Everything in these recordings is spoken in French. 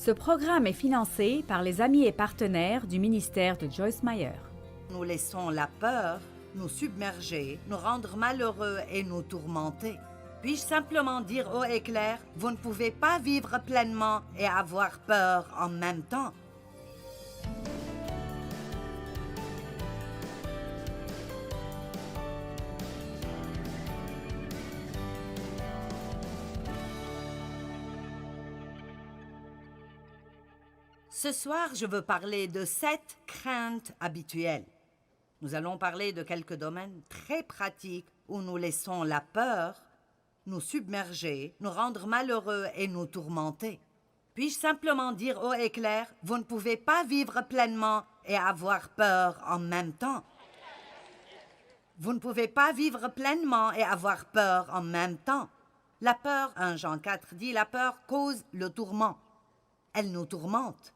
Ce programme est financé par les amis et partenaires du ministère de Joyce Meyer. Nous laissons la peur nous submerger, nous rendre malheureux et nous tourmenter. Puis-je simplement dire haut et clair, vous ne pouvez pas vivre pleinement et avoir peur en même temps. Ce soir, je veux parler de 7 craintes habituelles. Nous allons parler de quelques domaines très pratiques où nous laissons la peur nous submerger, nous rendre malheureux et nous tourmenter. Puis-je simplement dire haut et clair, vous ne pouvez pas vivre pleinement et avoir peur en même temps. Vous ne pouvez pas vivre pleinement et avoir peur en même temps. La peur, 1 Jean 4 dit, la peur cause le tourment. Elle nous tourmente.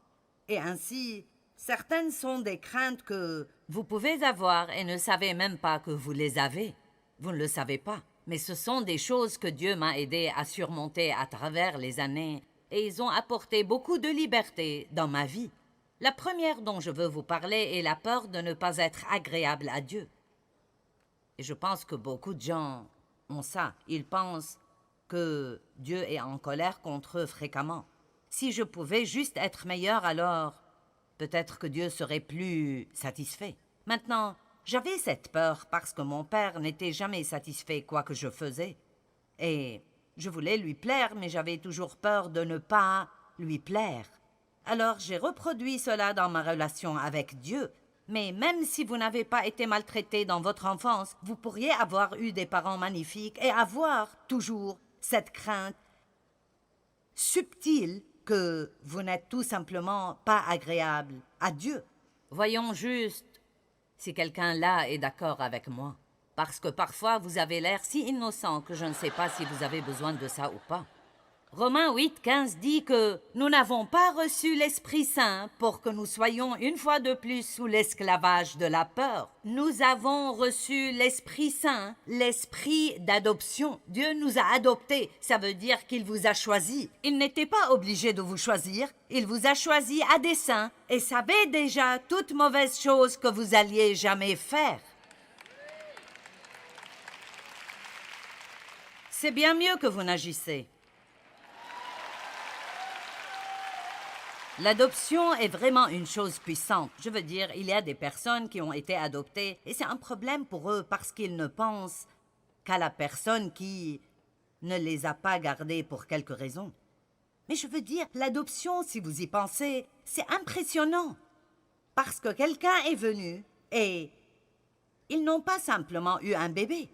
Et ainsi, certaines sont des craintes que vous pouvez avoir et ne savez même pas que vous les avez. Vous ne le savez pas. Mais ce sont des choses que Dieu m'a aidé à surmonter à travers les années et ils ont apporté beaucoup de liberté dans ma vie. La première dont je veux vous parler est la peur de ne pas être agréable à Dieu. Et je pense que beaucoup de gens ont ça. Ils pensent que Dieu est en colère contre eux fréquemment. Si je pouvais juste être meilleur, alors peut-être que Dieu serait plus satisfait. Maintenant, j'avais cette peur parce que mon père n'était jamais satisfait quoi que je faisais. Et je voulais lui plaire, mais j'avais toujours peur de ne pas lui plaire. Alors j'ai reproduit cela dans ma relation avec Dieu. Mais même si vous n'avez pas été maltraité dans votre enfance, vous pourriez avoir eu des parents magnifiques et avoir toujours cette crainte subtile que vous n'êtes tout simplement pas agréable à Dieu. Voyons juste si quelqu'un là est d'accord avec moi. Parce que parfois, vous avez l'air si innocent que je ne sais pas si vous avez besoin de ça ou pas. Romains 8:15 dit que nous n'avons pas reçu l'Esprit Saint pour que nous soyons une fois de plus sous l'esclavage de la peur. Nous avons reçu l'Esprit Saint, l'Esprit d'adoption. Dieu nous a adoptés, ça veut dire qu'il vous a choisi. Il n'était pas obligé de vous choisir, il vous a choisi à dessein et savait déjà toute mauvaise chose que vous alliez jamais faire. C'est bien mieux que vous n'agissez. L'adoption est vraiment une chose puissante. Je veux dire, il y a des personnes qui ont été adoptées et c'est un problème pour eux parce qu'ils ne pensent qu'à la personne qui ne les a pas gardées pour quelque raison. Mais je veux dire, l'adoption, si vous y pensez, c'est impressionnant. Parce que quelqu'un est venu et ils n'ont pas simplement eu un bébé.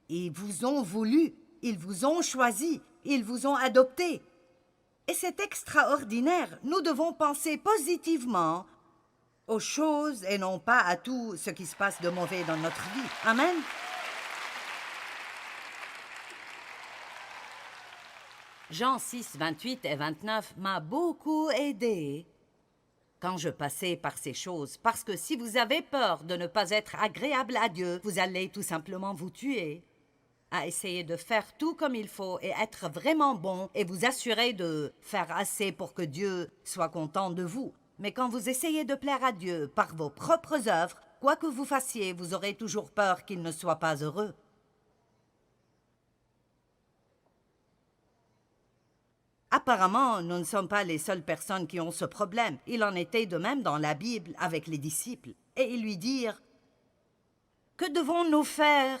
Ils vous ont voulu, ils vous ont choisi, ils vous ont adopté. Et c'est extraordinaire. Nous devons penser positivement aux choses et non pas à tout ce qui se passe de mauvais dans notre vie. Amen. Jean 6, 28 et 29 m'a beaucoup aidé quand je passais par ces choses. Parce que si vous avez peur de ne pas être agréable à Dieu, vous allez tout simplement vous tuer à essayer de faire tout comme il faut et être vraiment bon et vous assurer de faire assez pour que Dieu soit content de vous. Mais quand vous essayez de plaire à Dieu par vos propres œuvres, quoi que vous fassiez, vous aurez toujours peur qu'il ne soit pas heureux. Apparemment, nous ne sommes pas les seules personnes qui ont ce problème. Il en était de même dans la Bible avec les disciples. Et ils lui dirent, « Que devons-nous faire ?»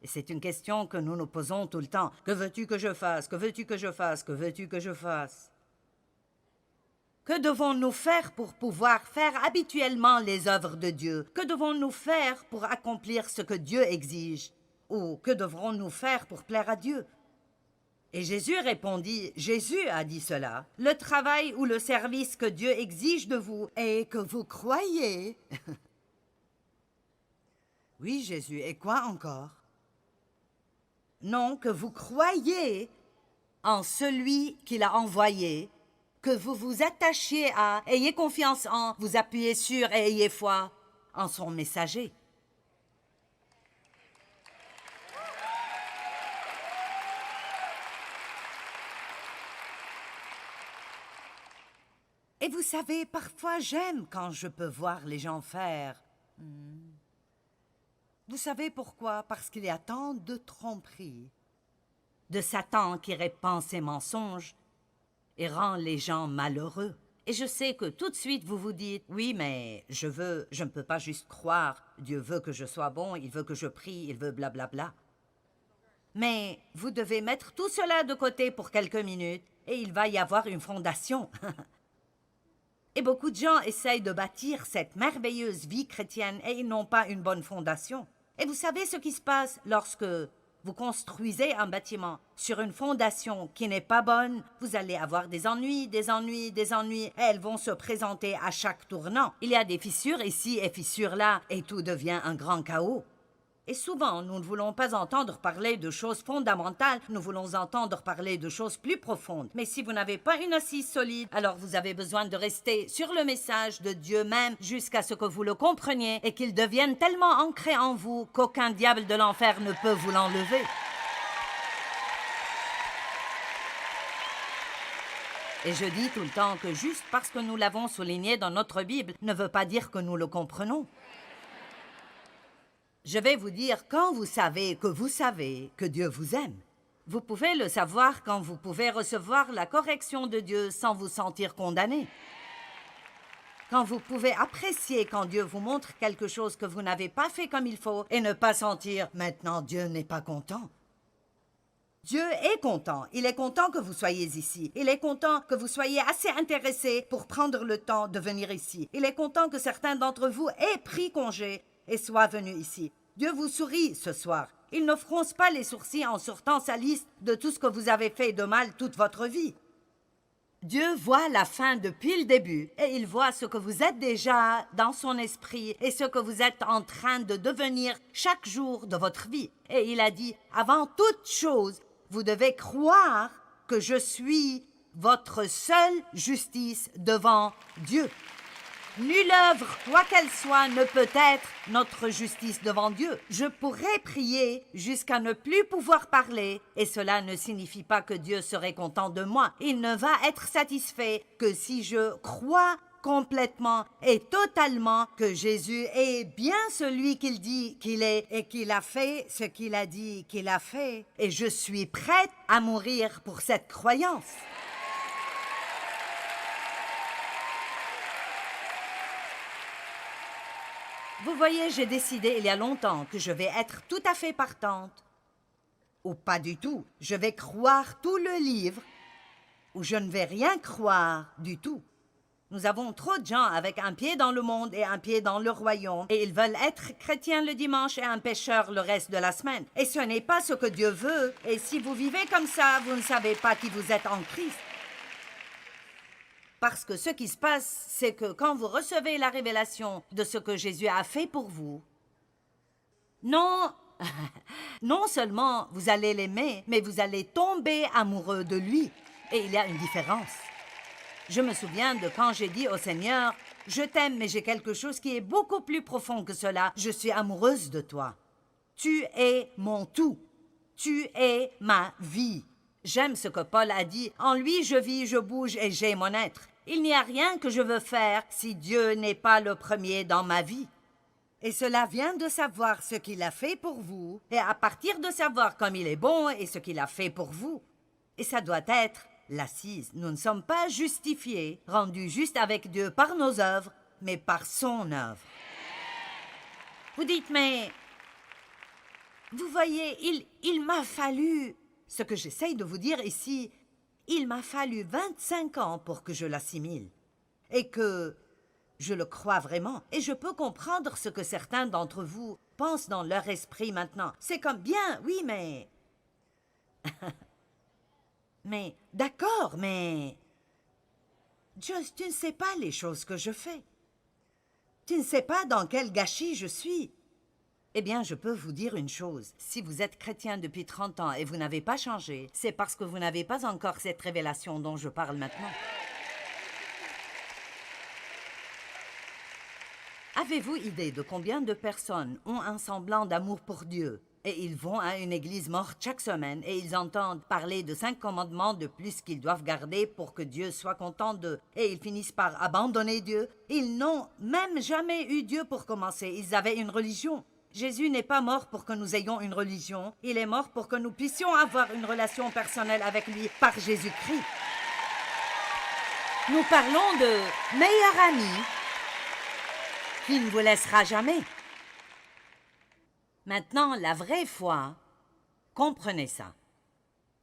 Et c'est une question que nous nous posons tout le temps. Que veux-tu que je fasse? Que veux-tu que je fasse? Que veux-tu que je fasse? Que devons-nous faire pour pouvoir faire habituellement les œuvres de Dieu? Que devons-nous faire pour accomplir ce que Dieu exige? Ou que devrons-nous faire pour plaire à Dieu? Et Jésus répondit, Jésus a dit cela, « Le travail ou le service que Dieu exige de vous est que vous croyez. » Oui, Jésus, et quoi encore? Non, que vous croyez en celui qu'il a envoyé, que vous vous attachiez à, ayez confiance en, vous appuyez sur et ayez foi en son messager. Et vous savez, parfois j'aime quand je peux voir les gens faire. Vous savez pourquoi? Parce qu'il y a tant de tromperies, de Satan qui répand ses mensonges et rend les gens malheureux. Et je sais que tout de suite vous vous dites, oui, mais je ne peux pas juste croire. Dieu veut que je sois bon, il veut que je prie, il veut blablabla. Mais vous devez mettre tout cela de côté pour quelques minutes et il va y avoir une fondation. Et beaucoup de gens essayent de bâtir cette merveilleuse vie chrétienne et ils n'ont pas une bonne fondation. Et vous savez ce qui se passe lorsque vous construisez un bâtiment sur une fondation qui n'est pas bonne, vous allez avoir des ennuis, et elles vont se présenter à chaque tournant. Il y a des fissures ici et fissures là, et tout devient un grand chaos. Et souvent, nous ne voulons pas entendre parler de choses fondamentales, nous voulons entendre parler de choses plus profondes. Mais si vous n'avez pas une assise solide, alors vous avez besoin de rester sur le message de Dieu même jusqu'à ce que vous le compreniez et qu'il devienne tellement ancré en vous qu'aucun diable de l'enfer ne peut vous l'enlever. Et je dis tout le temps que juste parce que nous l'avons souligné dans notre Bible ne veut pas dire que nous le comprenons. Je vais vous dire quand vous savez que Dieu vous aime. Vous pouvez le savoir quand vous pouvez recevoir la correction de Dieu sans vous sentir condamné. Quand vous pouvez apprécier quand Dieu vous montre quelque chose que vous n'avez pas fait comme il faut et ne pas sentir « maintenant Dieu n'est pas content ». Dieu est content. Il est content que vous soyez ici. Il est content que vous soyez assez intéressés pour prendre le temps de venir ici. Il est content que certains d'entre vous aient pris congé et soient venus ici. Dieu vous sourit ce soir. Il ne fronce pas les sourcils en sortant sa liste de tout ce que vous avez fait de mal toute votre vie. Dieu voit la fin depuis le début et il voit ce que vous êtes déjà dans son esprit et ce que vous êtes en train de devenir chaque jour de votre vie. Et il a dit, avant toute chose, vous devez croire que je suis votre seule justice devant Dieu. Nulle œuvre, quoi qu'elle soit, ne peut être notre justice devant Dieu. Je pourrais prier jusqu'à ne plus pouvoir parler, et cela ne signifie pas que Dieu serait content de moi. Il ne va être satisfait que si je crois complètement et totalement que Jésus est bien celui qu'il dit qu'il est et qu'il a fait ce qu'il a dit qu'il a fait. Et je suis prête à mourir pour cette croyance. Vous voyez, j'ai décidé il y a longtemps que je vais être tout à fait partante. Ou pas du tout. Je vais croire tout le livre ou je ne vais rien croire du tout. Nous avons trop de gens avec un pied dans le monde et un pied dans le royaume et ils veulent être chrétiens le dimanche et un pécheur le reste de la semaine. Et ce n'est pas ce que Dieu veut. Et si vous vivez comme ça, vous ne savez pas qui vous êtes en Christ. Parce que ce qui se passe, c'est que quand vous recevez la révélation de ce que Jésus a fait pour vous, non seulement vous allez l'aimer, mais vous allez tomber amoureux de lui. Et il y a une différence. Je me souviens de quand j'ai dit au Seigneur, « Je t'aime, mais j'ai quelque chose qui est beaucoup plus profond que cela. Je suis amoureuse de toi. Tu es mon tout. Tu es ma vie. » J'aime ce que Paul a dit. En lui, je vis, je bouge et j'ai mon être. Il n'y a rien que je veux faire si Dieu n'est pas le premier dans ma vie. Et cela vient de savoir ce qu'il a fait pour vous, et à partir de savoir comme il est bon et ce qu'il a fait pour vous. Et ça doit être l'assise. Nous ne sommes pas justifiés, rendus justes avec Dieu par nos œuvres, mais par son œuvre. Vous dites, mais vous voyez, il m'a fallu... Ce que j'essaye de vous dire ici, il m'a fallu 25 ans pour que je l'assimile et que je le crois vraiment. Et je peux comprendre ce que certains d'entre vous pensent dans leur esprit maintenant. C'est comme bien, oui, mais... mais, d'accord, mais... Just, tu ne sais pas les choses que je fais. Tu ne sais pas dans quel gâchis je suis. Eh bien, je peux vous dire une chose. Si vous êtes chrétien depuis 30 ans et vous n'avez pas changé, c'est parce que vous n'avez pas encore cette révélation dont je parle maintenant. Avez-vous idée de combien de personnes ont un semblant d'amour pour Dieu, Et ils vont à une église morte chaque semaine et ils entendent parler de 5 commandements de plus qu'ils doivent garder pour que Dieu soit content d'eux. Et ils finissent par abandonner Dieu. Ils n'ont même jamais eu Dieu pour commencer. Ils avaient une religion. Jésus n'est pas mort pour que nous ayons une religion. Il est mort pour que nous puissions avoir une relation personnelle avec lui par Jésus-Christ. Nous parlons de meilleur ami qui ne vous laissera jamais. Maintenant, la vraie foi, comprenez ça.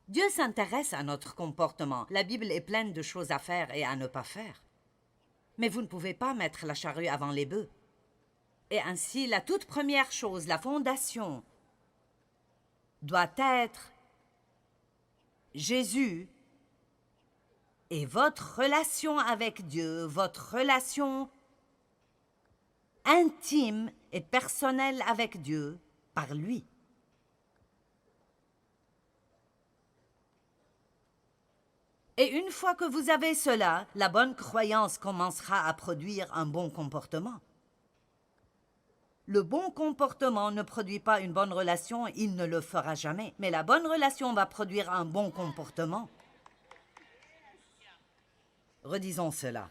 Dieu s'intéresse à notre comportement. La Bible est pleine de choses à faire et à ne pas faire. Mais vous ne pouvez pas mettre la charrue avant les bœufs. Et ainsi, la toute première chose, la fondation, doit être Jésus et votre relation avec Dieu, votre relation intime et personnelle avec Dieu par lui. Et une fois que vous avez cela, la bonne croyance commencera à produire un bon comportement. Le bon comportement ne produit pas une bonne relation, il ne le fera jamais. Mais la bonne relation va produire un bon comportement. Redisons cela.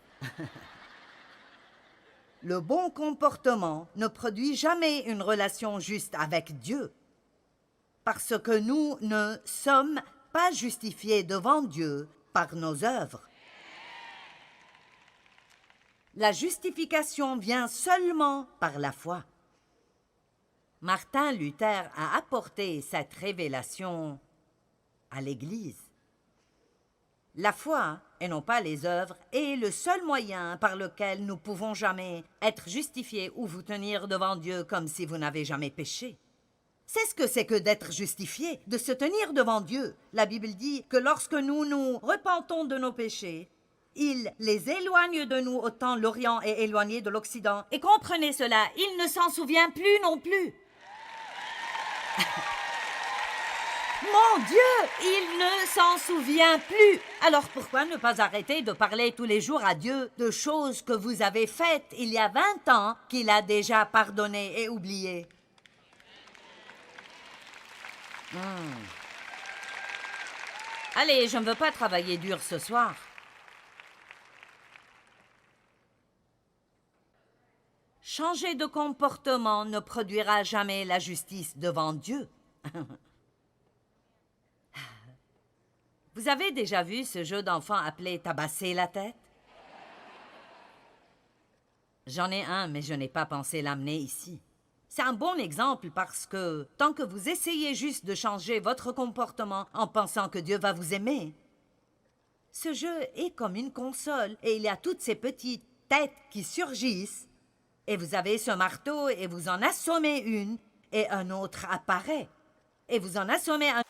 Le bon comportement ne produit jamais une relation juste avec Dieu, parce que nous ne sommes pas justifiés devant Dieu par nos œuvres. La justification vient seulement par la foi. Martin Luther a apporté cette révélation à l'Église. La foi, et non pas les œuvres, est le seul moyen par lequel nous pouvons jamais être justifiés ou vous tenir devant Dieu comme si vous n'avez jamais péché. C'est ce que c'est que d'être justifié, de se tenir devant Dieu. La Bible dit que lorsque nous nous repentons de nos péchés, il les éloigne de nous autant l'Orient est éloigné de l'Occident. Et comprenez cela, il ne s'en souvient plus non plus. Mon Dieu, il ne s'en souvient plus. Alors pourquoi ne pas arrêter de parler tous les jours à Dieu de choses que vous avez faites il y a 20 ans qu'il a déjà pardonnées et oubliées? Allez, je ne veux pas travailler dur ce soir. Changer de comportement ne produira jamais la justice devant Dieu. Vous avez déjà vu ce jeu d'enfant appelé « Tabasser la tête » ? J'en ai un, mais je n'ai pas pensé l'amener ici. C'est un bon exemple parce que tant que vous essayez juste de changer votre comportement en pensant que Dieu va vous aimer, ce jeu est comme une console et il y a toutes ces petites têtes qui surgissent et vous avez ce marteau et vous en assommez une et un autre apparaît et vous en assommez un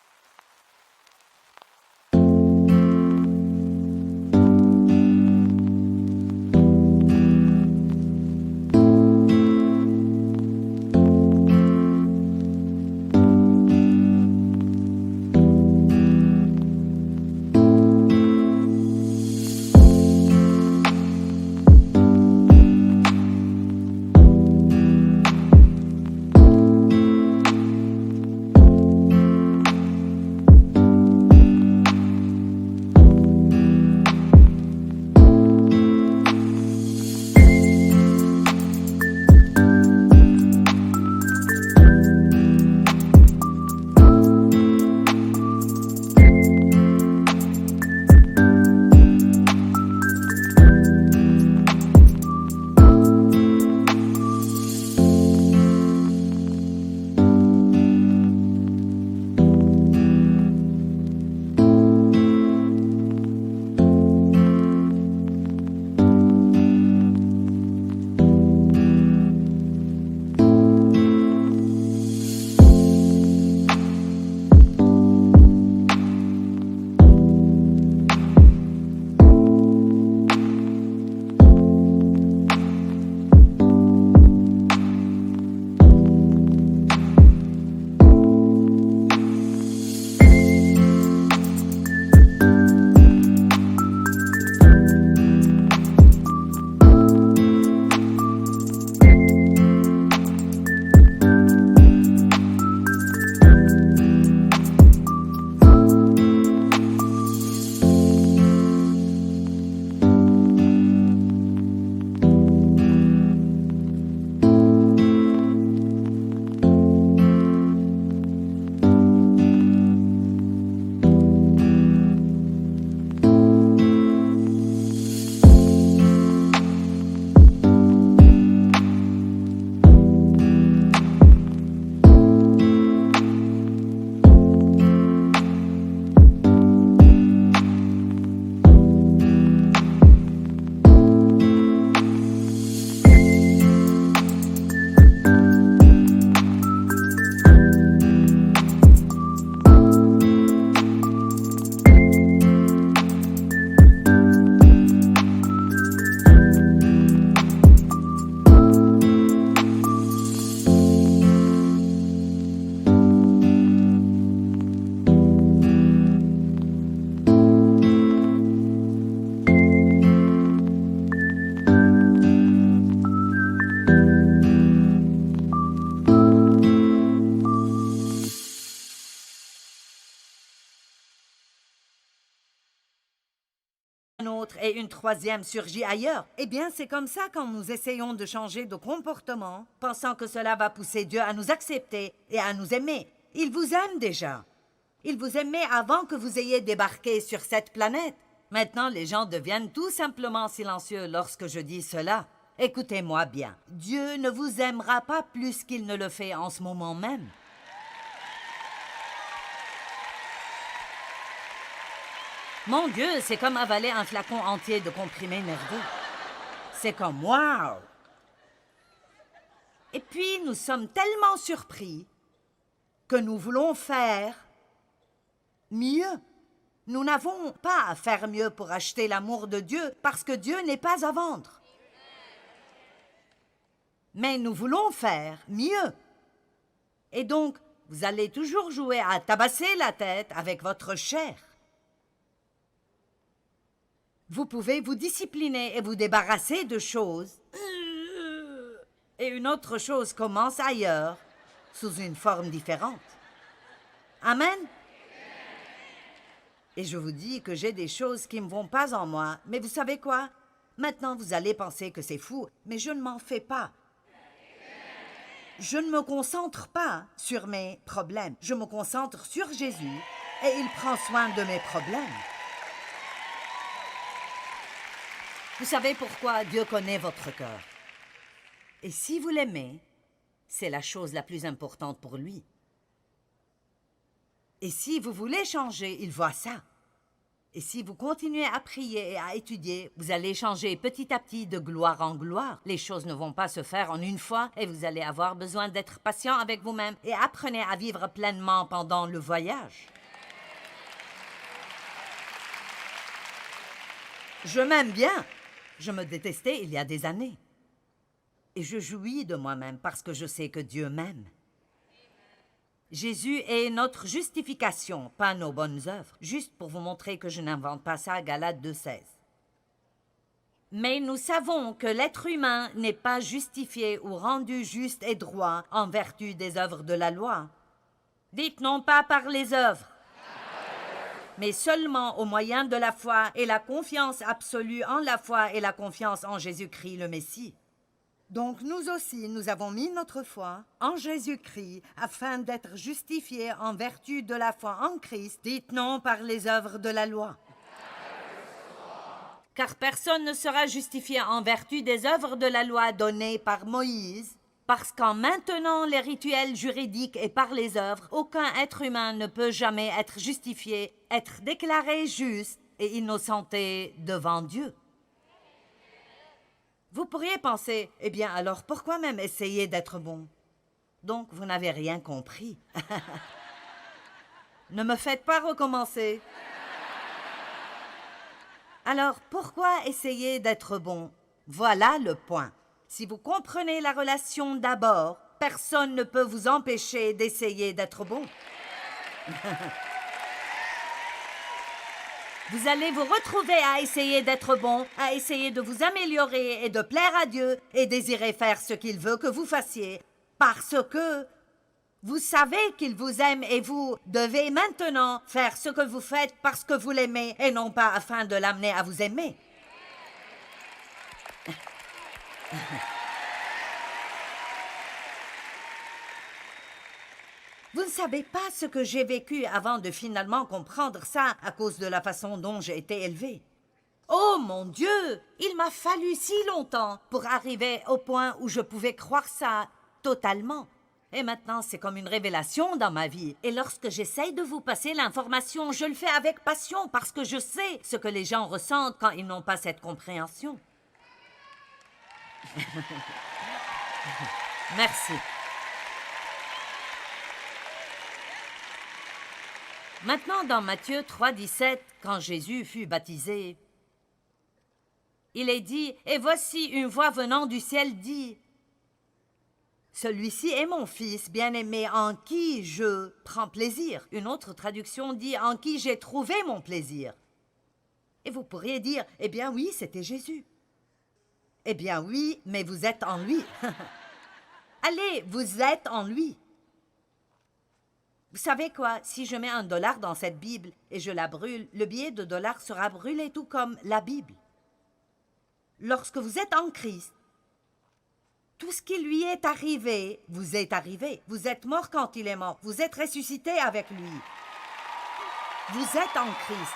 un autre et une troisième surgit ailleurs. Eh bien, c'est comme ça quand nous essayons de changer de comportement, pensant que cela va pousser Dieu à nous accepter et à nous aimer. Il vous aime déjà. Il vous aimait avant que vous ayez débarqué sur cette planète. Maintenant, les gens deviennent tout simplement silencieux lorsque je dis cela. Écoutez-moi bien. Dieu ne vous aimera pas plus qu'il ne le fait en ce moment même. Mon Dieu, c'est comme avaler un flacon entier de comprimés nerveux. C'est comme wow! Et puis, nous sommes tellement surpris que nous voulons faire mieux. Nous n'avons pas à faire mieux pour acheter l'amour de Dieu parce que Dieu n'est pas à vendre. Mais nous voulons faire mieux. Et donc, vous allez toujours jouer à tabasser la tête avec votre chair. Vous pouvez vous discipliner et vous débarrasser de choses. Et une autre chose commence ailleurs, sous une forme différente. Amen? Et je vous dis que j'ai des choses qui ne vont pas en moi. Mais vous savez quoi? Maintenant, vous allez penser que c'est fou, mais je ne m'en fais pas. Je ne me concentre pas sur mes problèmes. Je me concentre sur Jésus et il prend soin de mes problèmes. Vous savez pourquoi Dieu connaît votre cœur. Et si vous l'aimez, c'est la chose la plus importante pour lui. Et si vous voulez changer, il voit ça. Et si vous continuez à prier et à étudier, vous allez changer petit à petit de gloire en gloire. Les choses ne vont pas se faire en une fois et vous allez avoir besoin d'être patient avec vous-même et apprenez à vivre pleinement pendant le voyage. Je m'aime bien. Je me détestais il y a des années. Et je jouis de moi-même parce que je sais que Dieu m'aime. Jésus est notre justification, pas nos bonnes œuvres. Juste pour vous montrer que je n'invente pas ça, Galates 2,16. Mais nous savons que l'être humain n'est pas justifié ou rendu juste et droit en vertu des œuvres de la loi. Dites non pas par les œuvres, mais seulement au moyen de la foi et la confiance absolue en la foi et la confiance en Jésus-Christ le Messie. Donc nous aussi, nous avons mis notre foi en Jésus-Christ afin d'être justifiés en vertu de la foi en Christ. Dites non par les œuvres de la loi. Car personne ne sera justifié en vertu des œuvres de la loi données par Moïse, parce qu'en maintenant les rituels juridiques et par les œuvres, aucun être humain ne peut jamais être justifié, être déclaré juste et innocenté devant Dieu. Vous pourriez penser, eh bien alors pourquoi même essayer d'être bon? Donc vous n'avez rien compris. Ne me faites pas recommencer. Alors pourquoi essayer d'être bon? Voilà le point. Si vous comprenez la relation d'abord, personne ne peut vous empêcher d'essayer d'être bon. Vous allez vous retrouver à essayer d'être bon, à essayer de vous améliorer et de plaire à Dieu et désirer faire ce qu'il veut que vous fassiez, parce que vous savez qu'il vous aime et vous devez maintenant faire ce que vous faites parce que vous l'aimez et non pas afin de l'amener à vous aimer. Vous ne savez pas ce que j'ai vécu avant de finalement comprendre ça à cause de la façon dont j'ai été élevée. Oh mon Dieu, il m'a fallu si longtemps pour arriver au point où je pouvais croire ça totalement. Et maintenant, c'est comme une révélation dans ma vie. Et lorsque j'essaye de vous passer l'information, je le fais avec passion parce que je sais ce que les gens ressentent quand ils n'ont pas cette compréhension. Merci. Maintenant, dans Matthieu 3,17, quand Jésus fut baptisé, il est dit, « Et voici une voix venant du ciel dit, « Celui-ci est mon fils bien-aimé en qui je prends plaisir. » Une autre traduction dit, « En qui j'ai trouvé mon plaisir. » Et vous pourriez dire, « Eh bien oui, c'était Jésus. » Eh bien oui, mais vous êtes en lui. Allez, vous êtes en lui. Vous savez quoi? Si je mets $1 dans cette Bible et je la brûle, le billet de dollar sera brûlé tout comme la Bible. Lorsque vous êtes en Christ, tout ce qui lui est arrivé, vous est arrivé. Vous êtes mort quand il est mort. Vous êtes ressuscité avec lui. Vous êtes en Christ.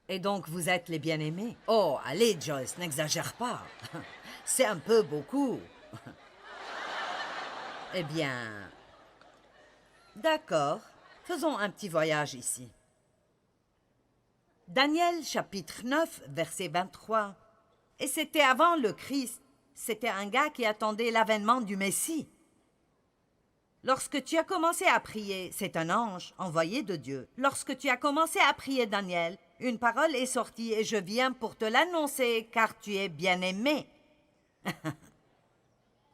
Et donc, vous êtes les bien-aimés. Oh, allez, Joyce, n'exagère pas. C'est un peu beaucoup. Eh bien, d'accord. Faisons un petit voyage ici. Daniel, chapitre 9, verset 23. Et c'était avant le Christ. C'était un gars qui attendait l'avènement du Messie. Lorsque tu as commencé à prier, c'est un ange envoyé de Dieu. Lorsque tu as commencé à prier, Daniel, une parole est sortie et je viens pour te l'annoncer car tu es bien-aimé.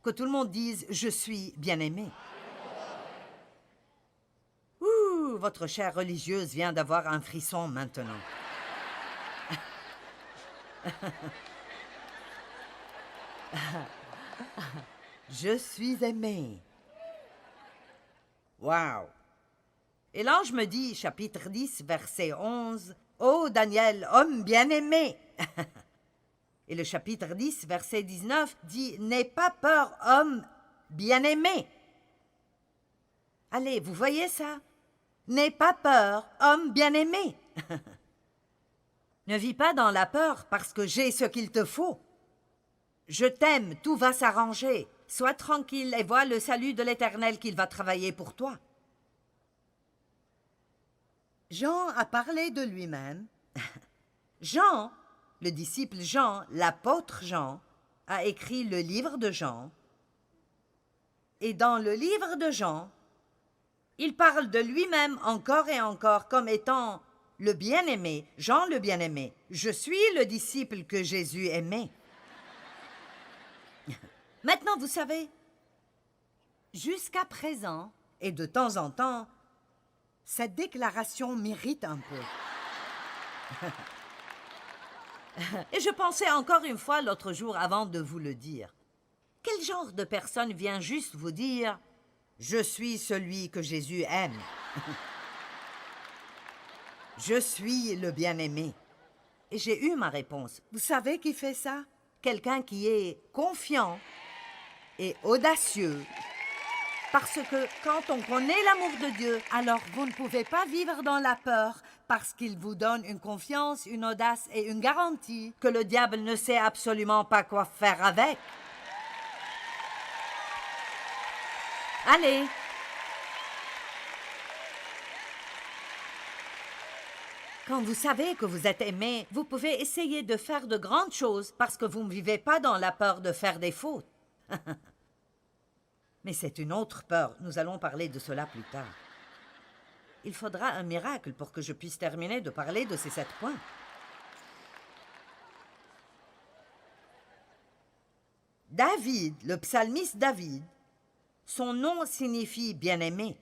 Que tout le monde dise « Je suis bien-aimé ». Ouh, votre chère religieuse vient d'avoir un frisson maintenant. Je suis aimé. Wow! Et l'ange me dit, chapitre 10, verset 11, « Ô Daniel, homme bien-aimé! » Et le chapitre 10, verset 19, dit, « N'aie pas peur, homme bien-aimé! » Allez, vous voyez ça? « N'aie pas peur, homme bien-aimé! » Ne vis pas dans la peur parce que j'ai ce qu'il te faut. Je t'aime, tout va s'arranger. Sois tranquille et vois le salut de l'Éternel qu'il va travailler pour toi. Jean a parlé de lui-même. Jean, le disciple Jean, l'apôtre Jean, a écrit le livre de Jean. Et dans le livre de Jean, il parle de lui-même encore et encore comme étant le bien-aimé, Jean le bien-aimé. Je suis le disciple que Jésus aimait. Maintenant, vous savez, jusqu'à présent, et de temps en temps, cette déclaration m'irrite un peu. Et je pensais encore une fois l'autre jour avant de vous le dire. Quel genre de personne vient juste vous dire « Je suis celui que Jésus aime ». Je suis le bien-aimé. Et j'ai eu ma réponse. Vous savez qui fait ça? Quelqu'un qui est confiant et audacieux. Parce que quand on connaît l'amour de Dieu, alors vous ne pouvez pas vivre dans la peur parce qu'il vous donne une confiance, une audace et une garantie que le diable ne sait absolument pas quoi faire avec. Allez! Quand vous savez que vous êtes aimé, vous pouvez essayer de faire de grandes choses parce que vous ne vivez pas dans la peur de faire des fautes. Mais c'est une autre peur. Nous allons parler de cela plus tard. Il faudra un miracle pour que je puisse terminer de parler de ces 7 points. David, le psalmiste David, son nom signifie bien-aimé.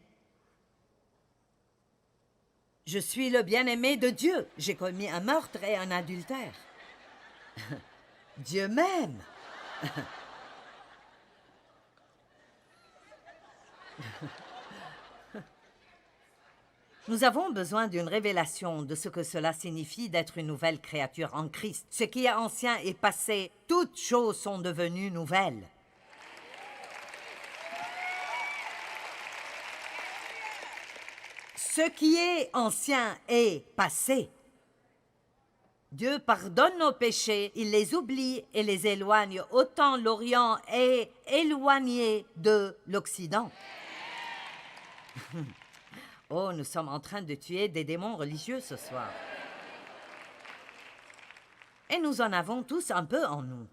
Je suis le bien-aimé de Dieu. J'ai commis un meurtre et un adultère. Dieu m'aime. Nous avons besoin d'une révélation de ce que cela signifie d'être une nouvelle créature en Christ. Ce qui est ancien est passé, toutes choses sont devenues nouvelles. Ce qui est ancien est passé. Dieu pardonne nos péchés, il les oublie et les éloigne, autant l'Orient est éloigné de l'Occident. Oh, nous sommes en train de tuer des démons religieux ce soir. Et nous en avons tous un peu en nous.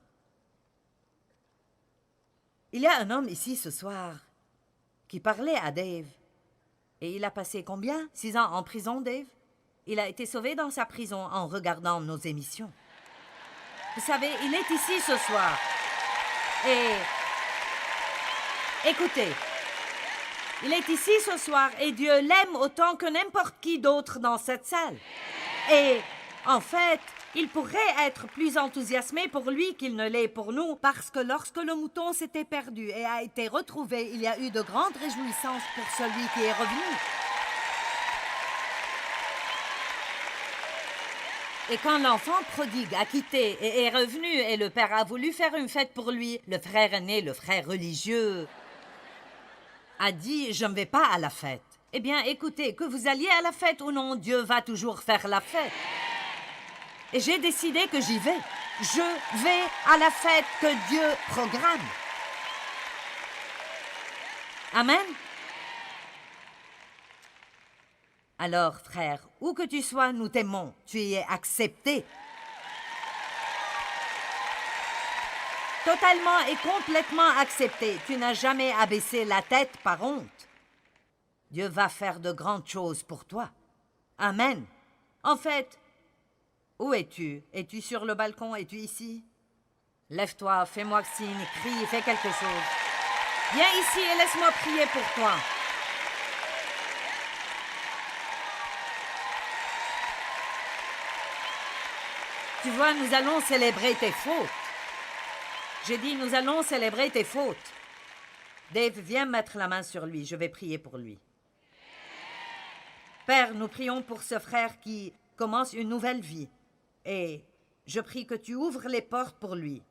Il y a un homme ici ce soir qui parlait à Dave. Et il a passé combien? 6 ans en prison, Dave? Il a été sauvé dans sa prison en regardant nos émissions. Vous savez, il est ici ce soir. Et écoutez, il est ici ce soir et Dieu l'aime autant que n'importe qui d'autre dans cette salle. Et En fait, il pourrait être plus enthousiasmé pour lui qu'il ne l'est pour nous, parce que lorsque le mouton s'était perdu et a été retrouvé, il y a eu de grandes réjouissances pour celui qui est revenu. Et quand l'enfant prodigue a quitté et est revenu et le père a voulu faire une fête pour lui, le frère aîné, le frère religieux, a dit « Je ne vais pas à la fête ». Eh bien, écoutez, que vous alliez à la fête ou non, Dieu va toujours faire la fête. Et j'ai décidé que j'y vais. Je vais à la fête que Dieu programme. Amen. Alors, frère, où que tu sois, nous t'aimons. Tu y es accepté. Totalement et complètement accepté. Tu n'as jamais abaissé la tête par honte. Dieu va faire de grandes choses pour toi. Amen. En fait, où es-tu? Es-tu sur le balcon? Es-tu ici? Lève-toi, fais-moi signe, crie, fais quelque chose. Viens ici et laisse-moi prier pour toi. Tu vois, nous allons célébrer tes fautes. J'ai dit, nous allons célébrer tes fautes. Dave, viens mettre la main sur lui, je vais prier pour lui. Père, nous prions pour ce frère qui commence une nouvelle vie. Et je prie que tu ouvres les portes pour lui,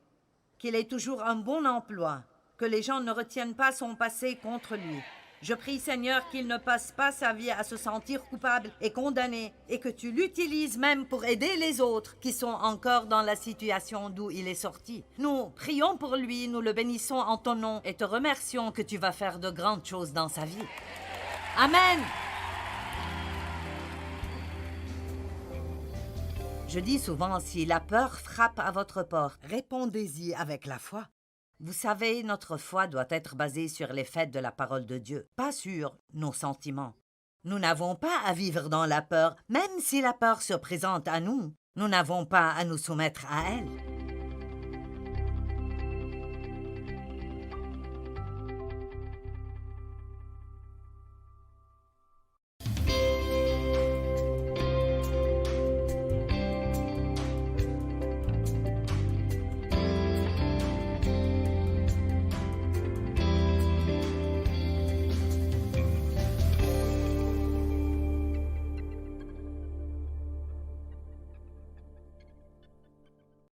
qu'il ait toujours un bon emploi, que les gens ne retiennent pas son passé contre lui. Je prie, Seigneur, qu'il ne passe pas sa vie à se sentir coupable et condamné, et que tu l'utilises même pour aider les autres qui sont encore dans la situation d'où il est sorti. Nous prions pour lui, nous le bénissons en ton nom et te remercions que tu vas faire de grandes choses dans sa vie. Amen. Je dis souvent, si la peur frappe à votre porte, répondez-y avec la foi. Vous savez, notre foi doit être basée sur les faits de la parole de Dieu, pas sur nos sentiments. Nous n'avons pas à vivre dans la peur, même si la peur se présente à nous. Nous n'avons pas à nous soumettre à elle.